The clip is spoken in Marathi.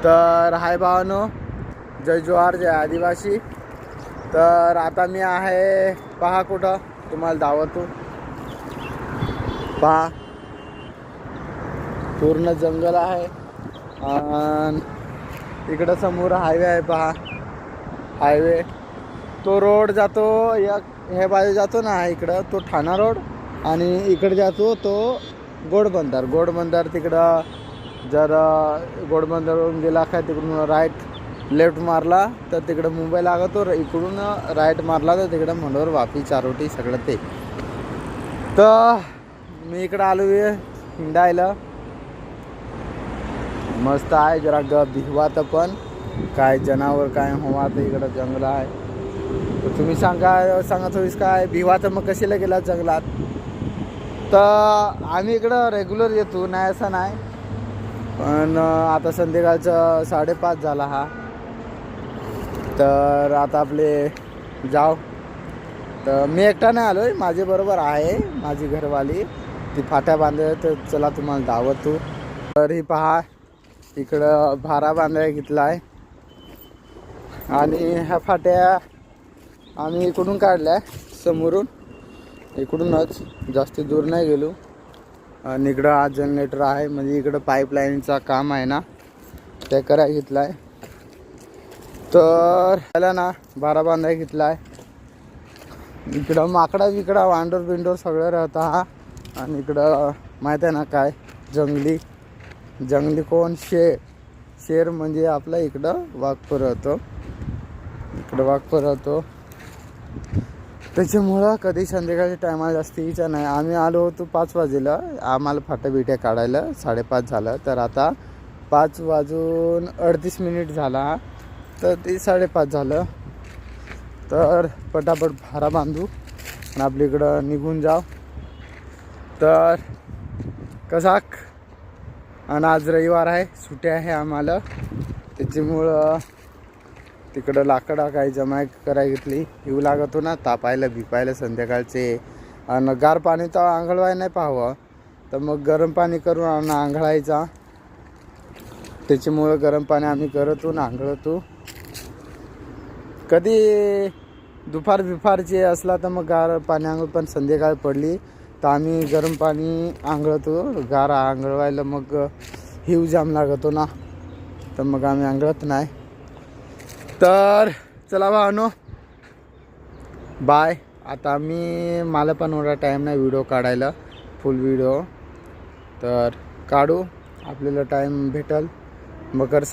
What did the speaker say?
तर हाय भावानो, जय जोहार, जय आदिवासी. तर आता मी आहे पहा कुठं तुम्हाला दावतो. पहा पूर्ण जंगल आहे आणि इकडं समोर हायवे आहे. पहा हायवे, तो रोड जातो ह्या बाजू जातो ना, इकडं तो ठाणा रोड आणि इकडे जातो तो गोडबंदर. तिकडं जर गोडबंदरवरून गेला काय तिकडून राईट लेफ्ट मारला तर तिकडं मुंबई लागतो. इकडून राईट मारला तर तिकडं मंडोर, वापी, चारोटी सगळं ते. तर मी इकडं आलो आहे हिंडायला. मस्त आहे, जरा भिवात पण काय जनावर काय होवा तर इकडं जंगल आहे. तर तुम्ही सांगा थोडीस काय भिवाचं मग कशाला गेला जंगलात. तर आम्ही इकडं रेग्युलर येतो, नाही असं नाही, पण आता संध्याकाळचं 5:30 झाला हा. तर आता आपले जाव. तर मी एकटा नाही आलो आहे, माझे बरोबर आहे माझी घरवाली, ती फाट्या बांधल्या. तर चला तुम्हाला दावतो. तर ही पहा इकडं भारा बांधायला घेतला आहे आणि ह्या फाट्या आम्ही इकडून काढल्या समोरून, इकडूनच जास्त दूर नाही गेलो. आणि इकडं आज जनरेटर आहे, म्हणजे इकडं पाईपलाईनचा काम आहे ना, ते करायला घेतला आहे. तर त्याला ना भारा बांधायला घेतला आहे. इकडं माकडा बिकडा वांडोर बिंडोर सगळं राहतं हा. आणि इकडं माहीत आहे ना काय जंगली कोण शेर म्हणजे आपला इकडं वाघपर राहतो. त्याच्यामुळं कधी संध्याकाळच्या टायमाला जास्त इच्छा नाही. आम्ही आलो होतो 5 वाजेला, आम्हाला फाट्या बिट्या काढायला 5:30 झालं. तर आता 5:38 झाला, तर ते 5:30 झालं. तर पटापट भारा बांधू आणि आपल्या इकडं निघून जाऊ. तर कसा आणि आज रविवार आहे, सुट्टी आहे आम्हाला, त्याच्यामुळं तिकडं लाकडा काही जमा करायला घेतली. येऊ लागतो ना तापायला बिपायला संध्याकाळचे. आणि गार पाणी तर आंघोळवाय नाही पाहावं, तर मग गरम पाणी करून आंघोळायचा. त्याच्यामुळं गरम पाणी आम्ही करतो ना आंघोळतो. कधी दुपारचे असला तर मग गार पाणी आंघोळ, पण संध्याकाळ पडली तर आम्ही गरम पाणी आंघोळतो. गार आंघोळवायला मग हिव जाम लागतो ना, तर मग आम्ही आंघोळत नाही. तर चला भावानो, बाय. आता मला पण एवढा टाईम नाही व्हिडिओ काढायला, फुल व्हिडिओ. तर काढू, आपल्याला टाईम भेटल मकर